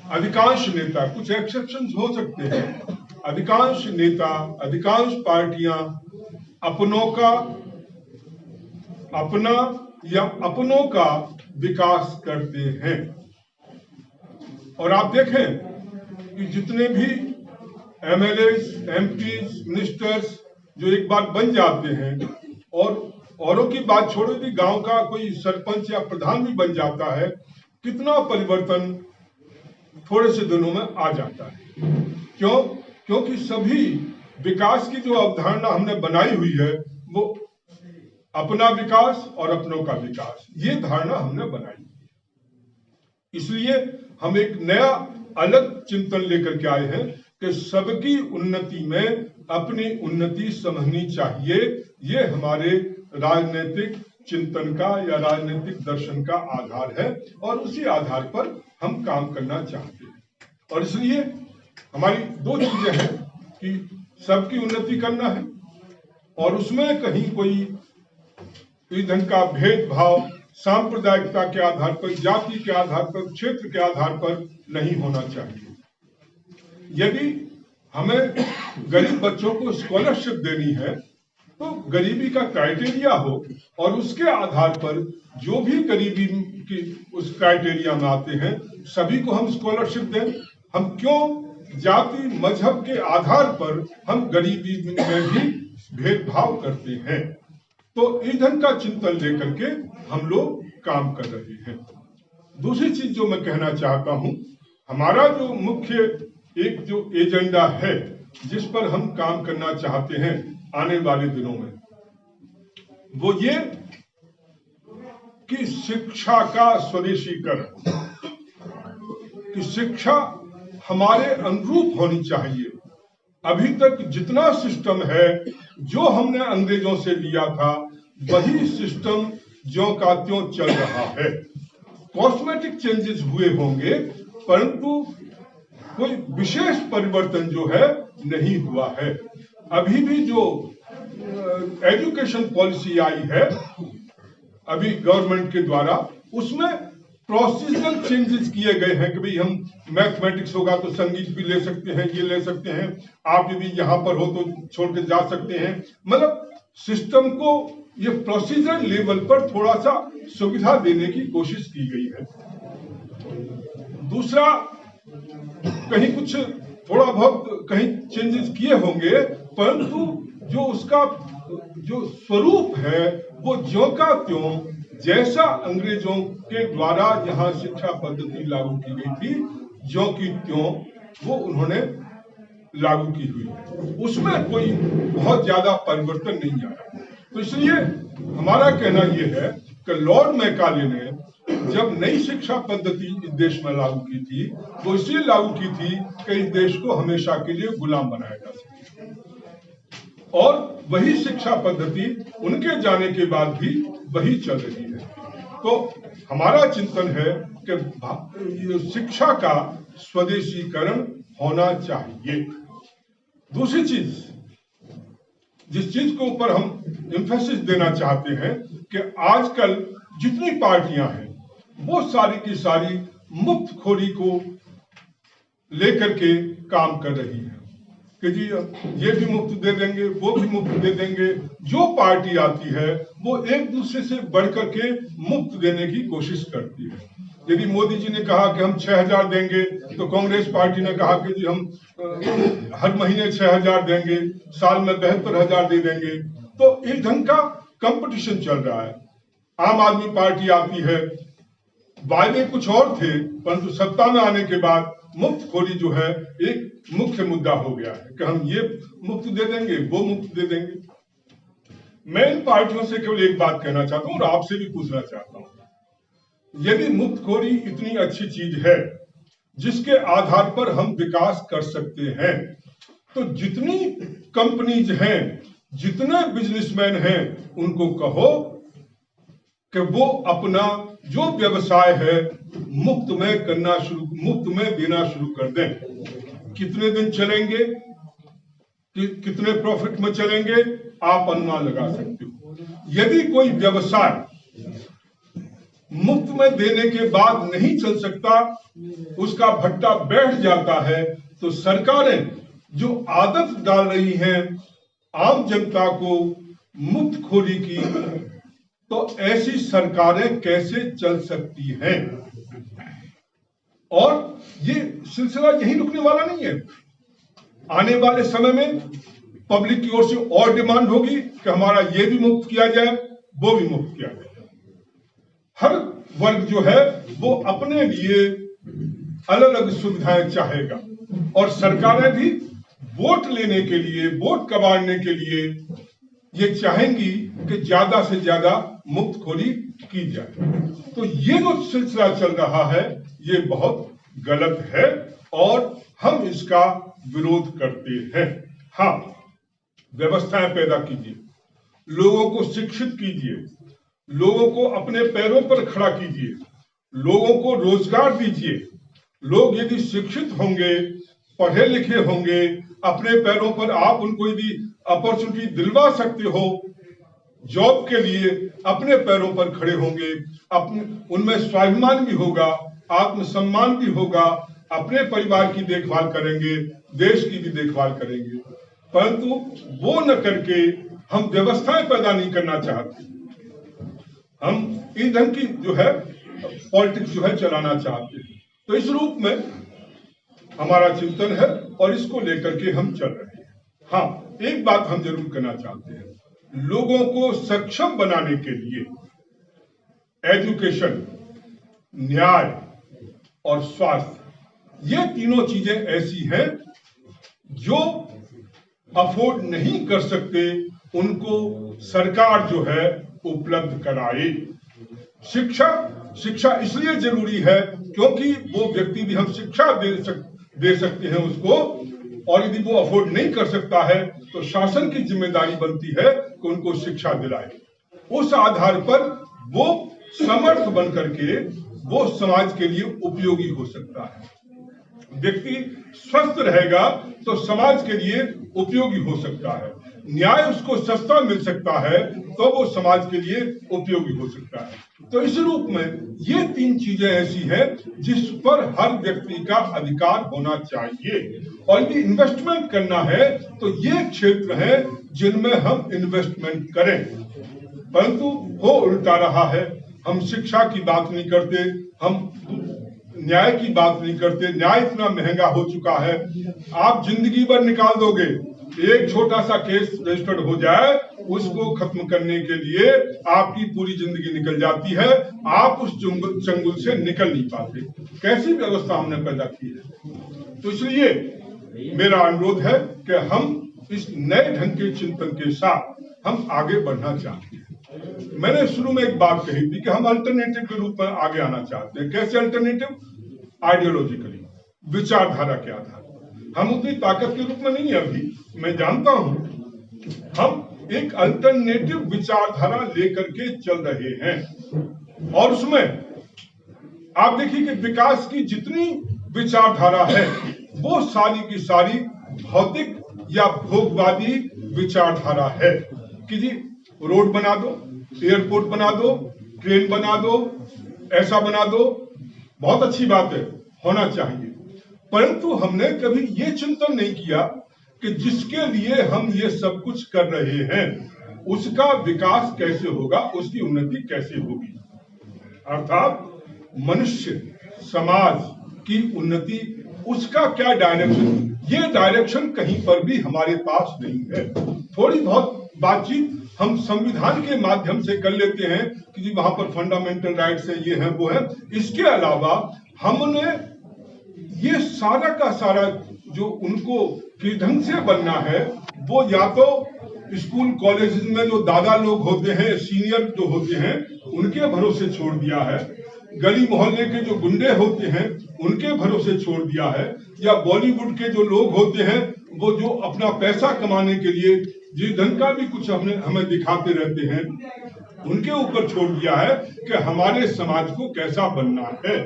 अधिकांश नेता, कुछ एक्सेप्शंस हो सकते हैं, अधिकांश नेता, अधिकांश पार्टियां अपनों का विकास करते हैं। और आप देखें कि जितने भी एमएलए, एमपीज, मिनिस्टर्स जो एक बार बन जाते हैं और औरों की बात छोड़ो, यदि गांव का कोई सरपंच या प्रधान भी बन जाता है, कितना परिवर्तन थोड़े से दिनों में आ जाता है। क्यों? क्योंकि सभी विकास की जो अवधारणा हमने बनाई हुई है वो अपना विकास और अपनों का विकास, ये धारणा हमने बनाई। इसलिए हम एक नया अलग चिंतन लेकर के आए हैं कि सबकी उन्नति में अपनी उन्नति समझनी चाहिए। ये हमारे राजनीतिक चिंतन का या राजनीतिक दर्शन का आधार है और उसी आधार पर हम काम करना चाहते हैं। और इसलिए हमारी दो चीजें हैं कि सबकी उन्नति करना है और उसमें कहीं कोई ईंधन का भेदभाव सांप्रदायिकता के आधार पर, जाति के आधार पर, क्षेत्र के आधार पर नहीं होना चाहिए। यदि हमें गरीब बच्चों को स्कॉलरशिप देनी है तो गरीबी का क्राइटेरिया हो और उसके आधार पर जो भी गरीबी की उस क्राइटेरिया में आते हैं सभी को हम स्कॉलरशिप दें। हम क्यों जाति मजहब के आधार पर हम गरीबी में भी भेदभाव करते हैं? तो ईंधन का चिंतन लेकर के हम लोग काम कर रहे हैं। दूसरी चीज जो मैं कहना चाहता हूं, हमारा जो मुख्य एक जो एजेंडा है जिस पर हम काम करना चाहते हैं आने वाले दिनों में, वो ये कि शिक्षा का स्वदेशीकरण, कि शिक्षा हमारे अनुरूप होनी चाहिए। अभी तक जितना सिस्टम है जो हमने अंग्रेजों से लिया था वही सिस्टम ज्यों का त्यों चल रहा है। कॉस्मेटिक चेंजेस हुए होंगे परंतु कोई विशेष परिवर्तन जो है नहीं हुआ है। अभी भी जो एजुकेशन पॉलिसी आई है अभी गवर्नमेंट के द्वारा, उसमें प्रोसीजरल चेंजेस किए गए हैं कि भाई हम मैथमेटिक्स होगा तो संगीत भी ले सकते हैं, ये ले सकते हैं, आप यदि यहाँ पर हो तो छोड़ के जा सकते हैं। मतलब सिस्टम को ये प्रोसीजरल लेवल पर थोड़ा सा सुविधा देने की कोशिश की गई है। दूसरा, कहीं कुछ थोड़ा बहुत कहीं चेंजेस किए होंगे परंतु जो उसका जो स्वरूप है वो ज्यों का त्यों जैसा अंग्रेजों के द्वारा यहाँ शिक्षा पद्धति लागू की गई थी ज्यों की त्यों वो उन्होंने लागू की हुई है, उसमें कोई बहुत ज्यादा परिवर्तन नहीं आया। तो इसलिए हमारा कहना यह है कि लॉर्ड मैकाले ने जब नई शिक्षा पद्धति इस देश में लागू की थी वो इसलिए लागू की थी कि इस देश को हमेशा के लिए गुलाम बनाया जा सके, और वही शिक्षा पद्धति उनके जाने के बाद भी वही चल रही है। तो हमारा चिंतन है कि शिक्षा का स्वदेशीकरण होना चाहिए। दूसरी चीज जिस चीज के ऊपर हम एम्फेसिस देना चाहते हैं कि आजकल जितनी पार्टियां हैं वो सारी की सारी मुफ्तखोरी को लेकर के काम कर रही है कि जी ये भी मुफ्त दे देंगे, वो भी मुफ्त दे देंगे। जो पार्टी आती है वो एक दूसरे से बढ़कर के मुफ्त देने की कोशिश करती है। यदि मोदी जी ने कहा कि हम 6,000 देंगे तो कांग्रेस पार्टी ने कहा कि जी हम हर महीने 6,000 देंगे, साल में 72,000 दे देंगे। तो इस ढंग का कंपटीशन चल रहा है। आम आदमी पार्टी आती है, वायदे कुछ और थे परंतु सत्ता में आने के बाद मुफ्तखोरी जो है एक मुख्य मुद्दा हो गया है कि हम ये मुफ्त दे देंगे, वो मुफ्त दे देंगे। मैं इन पार्टियों से केवल एक बात कहना चाहता हूं और आपसे भी पूछना चाहता हूं, यदि मुफ्तखोरी इतनी अच्छी चीज है जिसके आधार पर हम विकास कर सकते हैं तो जितनी कंपनीज हैं, जितने बिजनेसमैन हैं, उनको कहो कि वो अपना जो व्यवसाय है मुफ्त में देना शुरू कर दें। कितने दिन चलेंगे, कितने प्रॉफिट में चलेंगे, आप अनुमान लगा सकते हो। यदि कोई व्यवसाय मुफ्त में देने के बाद नहीं चल सकता, उसका भट्टा बैठ जाता है, तो सरकारें जो आदत डाल रही हैं आम जनता को मुफ्तखोरी की, तो ऐसी सरकारें कैसे चल सकती हैं? और ये सिलसिला यही रुकने वाला नहीं है। आने वाले समय में पब्लिक की ओर से और डिमांड होगी कि हमारा ये भी मुफ्त किया जाए, वो भी मुफ्त किया जाए। हर वर्ग जो है वो अपने लिए अलग अलग सुविधाएं चाहेगा, और सरकारें भी वोट लेने के लिए, वोट कमाने के लिए ये चाहेंगी कि ज्यादा से ज्यादा मुफ्तखोरी की जाए। तो ये जो सिलसिला चल रहा है ये बहुत गलत है और हम इसका विरोध करते हैं। हाँ, व्यवस्थाएं पैदा कीजिए, लोगों को शिक्षित कीजिए, लोगों को अपने पैरों पर खड़ा कीजिए, लोगों को रोजगार दीजिए। लोग यदि शिक्षित होंगे, पढ़े लिखे होंगे, अपने पैरों पर आप उनको यदि अपॉर्चुनिटी दिलवा सकते हो जॉब के लिए, अपने पैरों पर खड़े होंगे, अपने उनमें स्वाभिमान भी होगा, आत्मसम्मान भी होगा, अपने परिवार की देखभाल करेंगे, देश की भी देखभाल करेंगे। परंतु वो न करके हम व्यवस्थाएं पैदा नहीं करना चाहते, हम ईंधन की जो है पॉलिटिक्स जो है चलाना चाहते हैं। तो इस रूप में हमारा चिंतन है और इसको लेकर के हम चल रहे हैं। हाँ, एक बात हम जरूर करना चाहते हैं, लोगों को सक्षम बनाने के लिए एजुकेशन, न्याय और स्वास्थ्य, ये तीनों चीजें ऐसी हैं जो अफोर्ड नहीं कर सकते, उनको सरकार जो है उपलब्ध कराए। शिक्षा इसलिए जरूरी है क्योंकि वो व्यक्ति भी हम शिक्षा दे सकते हैं उसको, और यदि वो अफोर्ड नहीं कर सकता है तो शासन की जिम्मेदारी बनती है कि उनको शिक्षा दिलाए। उस आधार पर वो समर्थ बन करके वो समाज के लिए उपयोगी हो सकता है। व्यक्ति स्वस्थ रहेगा तो समाज के लिए उपयोगी हो सकता है, न्याय उसको सस्ता मिल सकता है तो वो समाज के लिए उपयोगी हो सकता है। तो इस रूप में ये तीन चीजें ऐसी हैं जिस पर हर व्यक्ति का अधिकार होना चाहिए, और यदि इन्वेस्टमेंट करना है तो ये क्षेत्र है जिनमें हम इन्वेस्टमेंट करें। परंतु हो उल्टा रहा है, हम शिक्षा की बात नहीं करते, हम न्याय की बात नहीं करते। न्याय इतना महंगा हो चुका है, आप जिंदगी भर निकाल दोगे, एक छोटा सा केस रजिस्टर्ड हो जाए उसको खत्म करने के लिए आपकी पूरी जिंदगी निकल जाती है, आप उस चंगुल से निकल नहीं पाते। कैसी व्यवस्था हमने पैदा की है। तो इसलिए मेरा अनुरोध है कि हम इस नए ढंग के चिंतन के साथ हम आगे बढ़ना चाहते हैं। मैंने शुरू में एक बात कही थी कि हम अल्टरनेटिव के रूप में आगे आना चाहते हैं। कैसे अल्टरनेटिव? आइडियोलॉजिकली, विचारधारा के आधार। हम उतनी ताकत के रूप में नहीं है अभी, मैं जानता हूं। हम एक अल्टरनेटिव विचारधारा लेकर के चल रहे हैं, और उसमें आप देखिए कि विकास की जितनी विचारधारा है वो सारी की सारी भौतिक या भोगवादी विचारधारा है कि जी रोड बना दो, एयरपोर्ट बना दो, ट्रेन बना दो, ऐसा बना दो, बहुत अच्छी बात है, होना चाहिए। परंतु हमने कभी ये चिंतन नहीं किया कि जिसके लिए हम ये सब कुछ कर रहे हैं उसका विकास कैसे होगा, उसकी उन्नति कैसे होगी। अर्थात मनुष्य समाज की उन्नति, उसका क्या डायरेक्शन, ये डायरेक्शन कहीं पर भी हमारे पास नहीं है। थोड़ी बहुत बातचीत हम संविधान के माध्यम से कर लेते हैं कि जी वहां पर फंडामेंटल राइट्स है, ये है, वो है। इसके अलावा हमने ये सारा का सारा जो उनको किस ढंग से बनना है, वो या तो स्कूल कॉलेज में जो दादा लोग होते हैं, सीनियर जो होते हैं, उनके भरोसे छोड़ दिया है, गली मोहल्ले के जो गुंडे होते हैं उनके भरोसे छोड़ दिया है, या बॉलीवुड के जो लोग होते हैं वो जो अपना पैसा कमाने के लिए जिस ढंग का भी कुछ हमें दिखाते रहते हैं, उनके ऊपर छोड़ दिया है कि हमारे समाज को कैसा बनना है।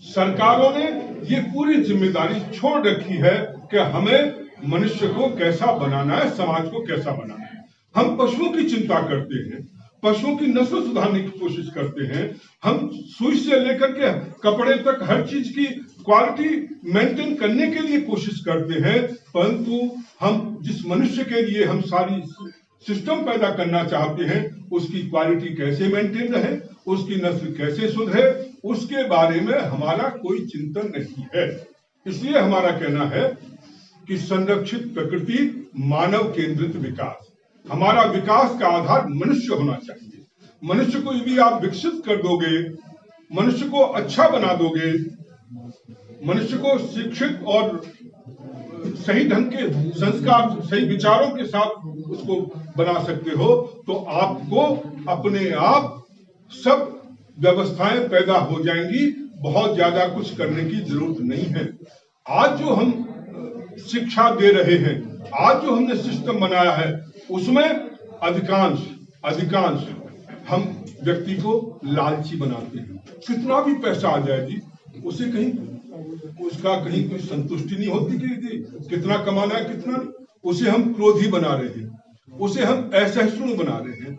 सरकारों ने ये पूरी जिम्मेदारी छोड़ रखी है कि हमें मनुष्य को कैसा बनाना है, समाज को कैसा बनाना है। हम पशुओं की चिंता करते हैं, पशुओं की नस्ल सुधारने की कोशिश करते हैं, हम सुई से लेकर के कपड़े तक हर चीज की क्वालिटी मेंटेन करने के लिए कोशिश करते हैं, परंतु हम जिस मनुष्य के लिए हम सारी सिस्टम पैदा करना चाहते हैं, उसकी क्वालिटी कैसे मेंटेन रहे, उसकी नस्ल कैसे सुधरे, उसके बारे में हमारा कोई चिंतन नहीं है। इसलिए हमारा कहना है कि संरक्षित प्रकृति, मानव केंद्रित विकास, हमारा विकास का आधार मनुष्य होना चाहिए। मनुष्य को यदि आप विकसित कर दोगे, मनुष्य को अच्छा बना दोगे, मनुष्य को शिक्षित और सही ढंग के संस्कार, सही विचारों के साथ उसको बना सकते हो, तो आपको अपने आप सब व्यवस्थाएं पैदा हो जाएंगी, बहुत ज्यादा कुछ करने की जरूरत नहीं है। आज जो हम शिक्षा दे रहे हैं, आज जो हमने सिस्टम बनाया है, उसमें अधिकांश हम व्यक्ति को लालची बनाते हैं। कितना भी पैसा आ जाए जी, उसे उसका कहीं कोई संतुष्टि नहीं होती कि कितना कमाना है कितना नहीं। उसे हम क्रोधी बना रहे हैं, उसे हम असहिष्णु बना रहे हैं।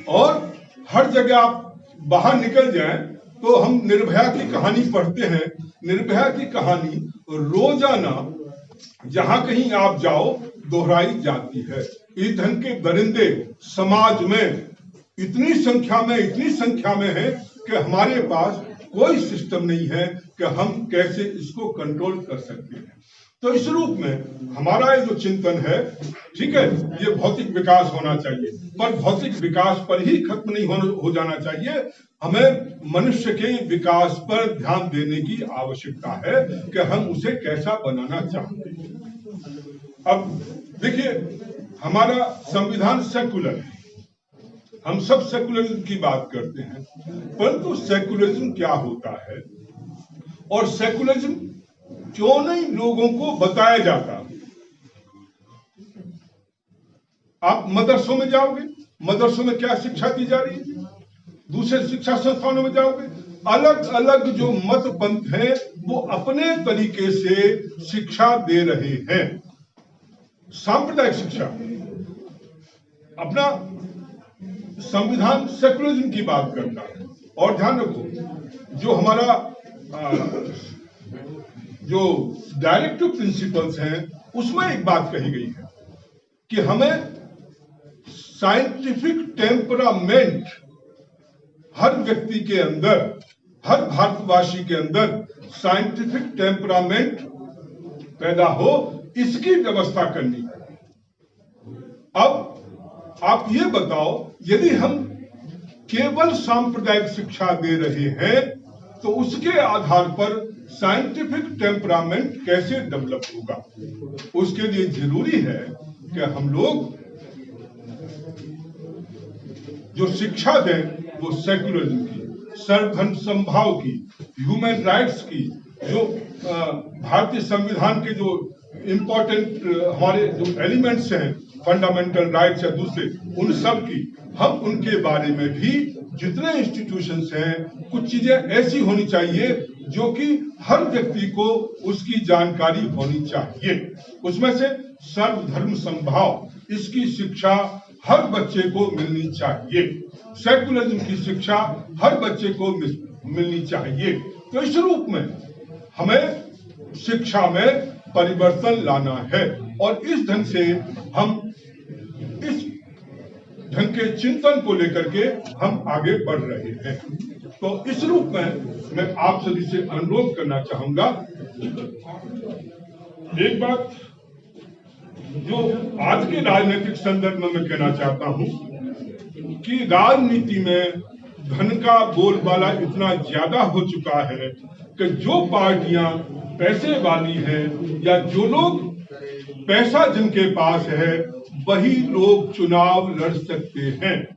और हर जगह आप बाहर निकल जाएं तो हम निर्भया की कहानी पढ़ते हैं। निर्भया की कहानी रोजाना जहां कहीं आप जाओ दोहराई जाती है। इस ढंग के दरिंदे समाज में इतनी संख्या में है कि हमारे पास कोई सिस्टम नहीं है कि हम कैसे इसको कंट्रोल कर सकते हैं। तो इस रूप में हमारा ये जो चिंतन है, ठीक है, ये भौतिक विकास होना चाहिए, पर भौतिक विकास पर ही खत्म नहीं हो जाना चाहिए। हमें मनुष्य के विकास पर ध्यान देने की आवश्यकता है कि हम उसे कैसा बनाना चाहते हैं। अब देखिए, हमारा संविधान सेकुलर है, हम सब सेकुलरिज्म की बात करते हैं, परंतु सेकुलरिज्म क्या होता है और सेकुलरिज्म क्यों नहीं लोगों को बताया जाता। आप मदरसों में जाओगे, मदरसों में क्या शिक्षा दी जा रही है, दूसरे शिक्षा संस्थानों में जाओगे, अलग अलग जो मत पंथ हैं वो अपने तरीके से शिक्षा दे रहे हैं। सांप्रदायिक शिक्षा, अपना संविधान सेकुलरिज्म की बात करता है। और ध्यान रखो, जो हमारा जो डायरेक्टिव प्रिंसिपल्स हैं उसमें एक बात कही गई है कि हमें साइंटिफिक टेम्परामेंट हर व्यक्ति के अंदर, हर भारतवासी के अंदर साइंटिफिक टेम्परामेंट पैदा हो, इसकी व्यवस्था करनी है। अब आप ये बताओ, यदि हम केवल सांप्रदायिक शिक्षा दे रहे हैं तो उसके आधार पर साइंटिफिक टेम्परामेंट कैसे डेवलप होगा। उसके लिए जरूरी है कि हम लोग जो शिक्षा दें वो सेकुलरिज्म की, सर्वधर्म समभाव की, ह्यूमन राइट्स की, जो भारतीय संविधान के जो इम्पोर्टेंट हमारे जो एलिमेंट्स हैं, फंडामेंटल राइट्स या दूसरे, उन सब की, हम उनके बारे में भी जितने इंस्टीट्यूशंस हैं, कुछ चीजें ऐसी होनी चाहिए जो कि हर व्यक्ति को उसकी जानकारी होनी चाहिए। उसमें से सर्वधर्म समभाव, इसकी शिक्षा हर बच्चे को मिलनी चाहिए। सेकुलरिज्म की शिक्षा हर बच्चे को मिलनी चाहिए। तो इस रूप में हमें शिक्षा में परिवर्तन लाना है और इस ढंग से हम इस ढंग के चिंतन को लेकर के हम आगे बढ़ रहे हैं। तो इस रूप में मैं आप सभी से अनुरोध करना चाहूंगा, एक बात जो आज के राजनीतिक संदर्भ में मैं कहना चाहता हूं कि राजनीति में धन का बोलबाला इतना ज्यादा हो चुका है कि जो पार्टियां पैसे वाली हैं या जो लोग पैसा जिनके पास है वही लोग चुनाव लड़ सकते हैं।